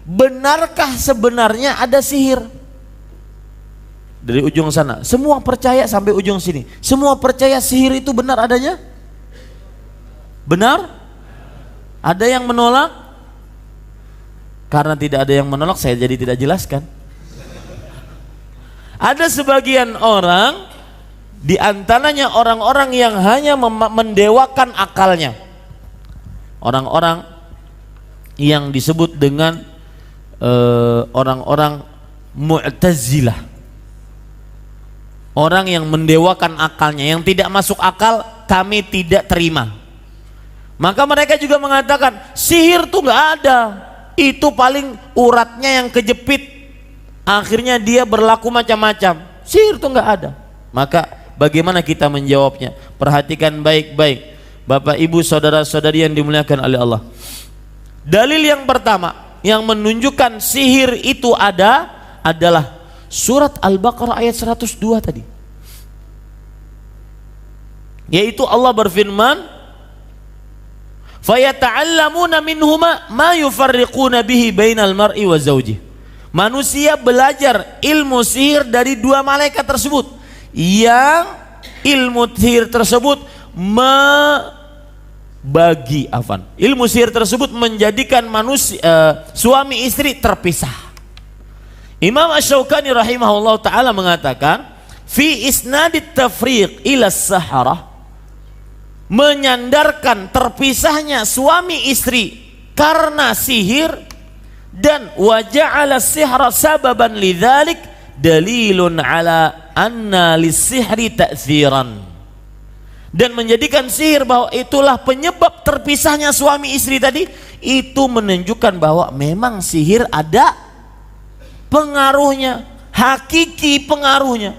benarkah sebenarnya ada sihir? Dari ujung sana, semua percaya sampai ujung sini. Semua percaya sihir itu benar adanya? Benar? Ada yang menolak? Karena tidak ada yang menolak, saya jadi tidak jelaskan. Ada sebagian orang, di antaranya orang-orang yang hanya mendewakan akalnya. Orang-orang yang disebut dengan orang-orang Mu'tazilah. Orang yang mendewakan akalnya, yang tidak masuk akal kami tidak terima. Maka mereka juga mengatakan sihir tuh nggak ada, itu paling uratnya yang kejepit, akhirnya dia berlaku macam-macam. Sihir tuh nggak ada. Maka bagaimana kita menjawabnya? Perhatikan baik-baik, Bapak Ibu saudara-saudari yang dimuliakan oleh Allah. Dalil yang pertama yang menunjukkan sihir itu ada adalah surat Al-Baqarah ayat 102 tadi, yaitu Allah berfirman, fayata'allamuna minhuma ma yufarriquna bihi bainal mar'i wa zawjih. Manusia belajar ilmu sihir dari dua malaikat tersebut, yang ilmu sihir tersebut ilmu sihir tersebut menjadikan manusia suami istri terpisah. Imam Asy-Syaukani rahimahullah ta'ala mengatakan, fi isnadit tafriq ila saharah, menyandarkan terpisahnya suami istri karena sihir, dan wa ja'ala sihra sababan lidzalik dalilun ala anna lis-sihri ta'tsiran, dan menjadikan sihir bahwa itulah penyebab terpisahnya suami istri tadi, itu menunjukkan bahwa memang sihir ada pengaruhnya, hakiki pengaruhnya.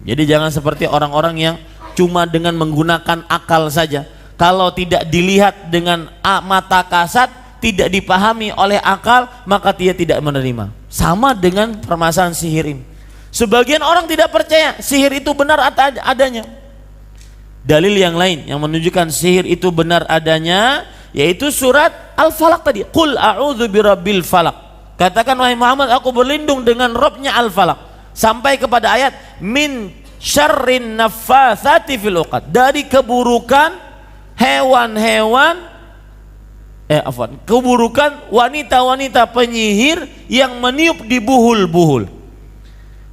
Jadi jangan seperti orang-orang yang cuma dengan menggunakan akal saja, kalau tidak dilihat dengan mata kasat, tidak dipahami oleh akal, maka dia tidak menerima. Sama dengan permasalahan sihir ini. Sebagian orang tidak percaya sihir itu benar adanya. Dalil yang lain yang menunjukkan sihir itu benar adanya yaitu surat Al-Falaq tadi, qul a'udzu birabbil falaq. Katakan wahai Muhammad, aku berlindung dengan Rabbnya Al-Falaq, sampai kepada ayat min syarrin naffatsati fil uqad, dari keburukan keburukan wanita-wanita penyihir yang meniup di buhul-buhul.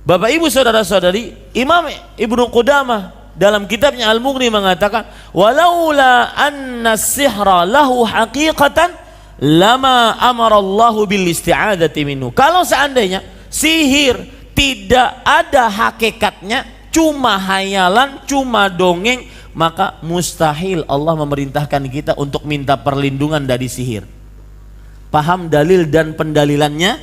Bapak Ibu saudara-saudari, Imam Ibnu Qudamah dalam kitabnya Al-Mughni mengatakan, walaula anna sihra lahu haqiqatan lama amarallahu bil isti'adzati minhu. Kalau seandainya sihir tidak ada hakikatnya, cuma hayalan, cuma dongeng, maka mustahil Allah memerintahkan kita untuk minta perlindungan dari sihir. Paham dalil dan pendalilannya?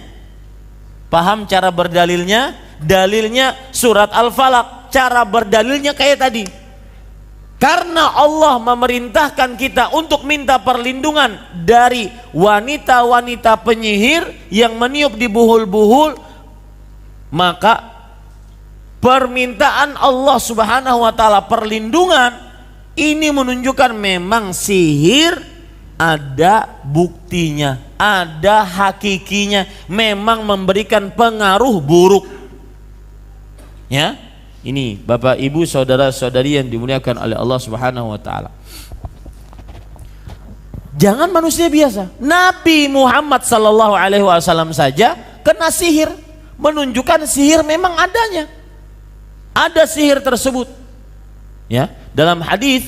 Paham cara berdalilnya? Dalilnya surat Al-Falaq, cara berdalilnya kayak tadi. Karena Allah memerintahkan kita untuk minta perlindungan dari wanita-wanita penyihir yang meniup di buhul-buhul, maka permintaan Allah Subhanahu wa ta'ala perlindungan ini menunjukkan memang sihir ada buktinya, ada hakikinya, memang memberikan pengaruh buruk. Ya, ini Bapak Ibu saudara-saudari yang dimuliakan oleh Allah Subhanahu wa ta'ala. Jangan manusia biasa, Nabi Muhammad sallallahu alaihi wasallam saja kena sihir, menunjukkan sihir memang adanya. Ada sihir tersebut. Ya, dalam hadis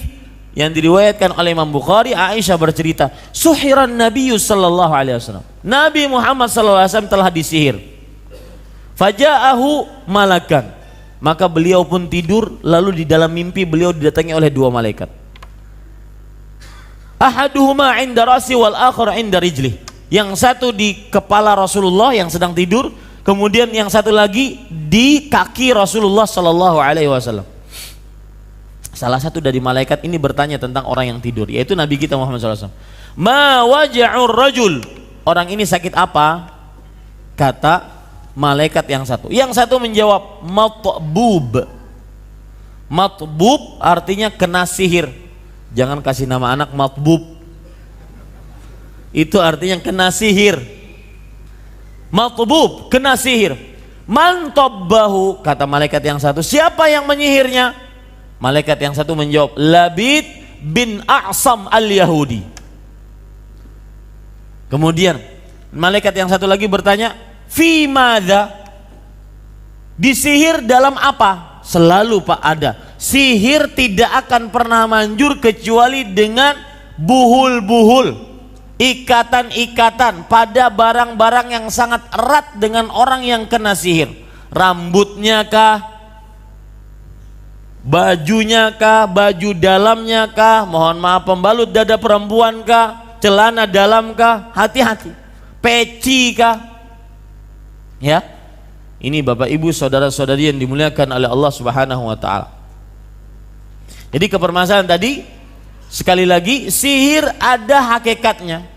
yang diriwayatkan oleh Imam Bukhari, Aisyah bercerita, suhiran Nabi sallallahu alaihi wasallam. Nabi Muhammad sallallahu alaihi wasallam telah disihir. Faja'ahu malakan. Maka beliau pun tidur, lalu di dalam mimpi beliau didatangi oleh dua malaikat. Ahaduhuma 'inda rasi wal akhar 'inda rijlih. Yang satu di kepala Rasulullah yang sedang tidur, kemudian yang satu lagi di kaki Rasulullah sallallahu alaihi wasallam. Salah satu dari malaikat ini bertanya tentang orang yang tidur, yaitu Nabi kita Muhammad sallallahu alaihi wasallam. Ma waja'ur rajul? Orang ini sakit apa? Kata malaikat yang satu. Yang satu menjawab matbub. Matbub artinya kena sihir. Jangan kasih nama anak matbub. Itu artinya kena sihir. matbub, kena sihir. Man tabbahu, kata malaikat yang satu, siapa yang menyihirnya? Malaikat yang satu menjawab, Labid bin A'sam al-Yahudi. Kemudian malaikat yang satu lagi bertanya, fi madza, disihir dalam apa? Selalu Pak ada. Sihir tidak akan pernah manjur kecuali dengan buhul-buhul, ikatan-ikatan pada barang-barang yang sangat erat dengan orang yang kena sihir. Rambutnya kah, bajunya kah, baju dalamnya kah, mohon maaf pembalut dada perempuan kah, celana dalam kah, hati-hati, peci kah, ya. Ini Bapak Ibu saudara-saudari yang dimuliakan oleh Allah Subhanahu wa taala. Jadi kepermasalahan tadi, sekali lagi, sihir ada hakikatnya.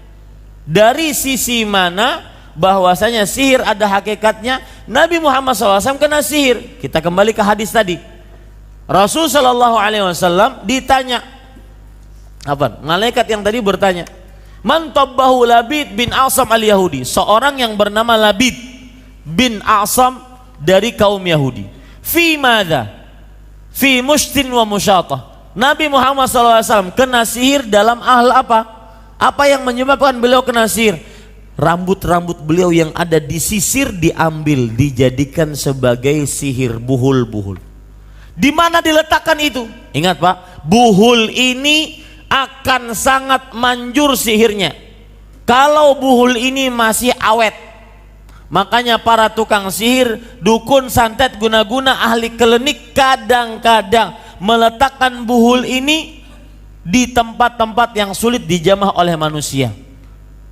Dari sisi mana bahwasanya sihir ada hakikatnya? Nabi Muhammad SAW kena sihir. Kita kembali ke hadis tadi. Rasul sallallahu alaihi wasallam ditanya, apa? Malaikat yang tadi bertanya, Man tabbahu Labid bin A'sam al-Yahudi, seorang yang bernama Labid bin A'sam dari kaum Yahudi. Fi madza? Fi mushtin wa musyatah. Nabi Muhammad SAW kena sihir dalam hal apa? Apa yang menyebabkan beliau kena sihir? Rambut-rambut beliau yang ada disisir, diambil, dijadikan sebagai sihir, buhul-buhul. Di mana diletakkan itu? Ingat Pak, buhul ini akan sangat manjur sihirnya kalau buhul ini masih awet. Makanya para tukang sihir, dukun, santet, guna-guna, ahli klinik kadang-kadang meletakkan buhul ini di tempat-tempat yang sulit dijamah oleh manusia.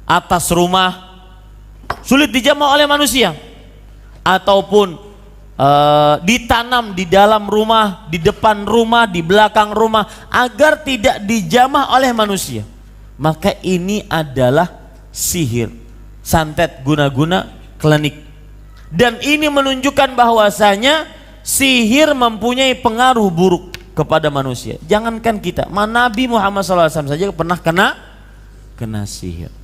Atas rumah sulit dijamah oleh manusia, ataupun ditanam di dalam rumah, di depan rumah, di belakang rumah, agar tidak dijamah oleh manusia. Maka ini adalah sihir, santet, guna-guna, klinik. Dan ini menunjukkan bahwasanya sihir mempunyai pengaruh buruk kepada manusia. Jangankan kita, Nabi Muhammad SAW saja pernah kena sihir.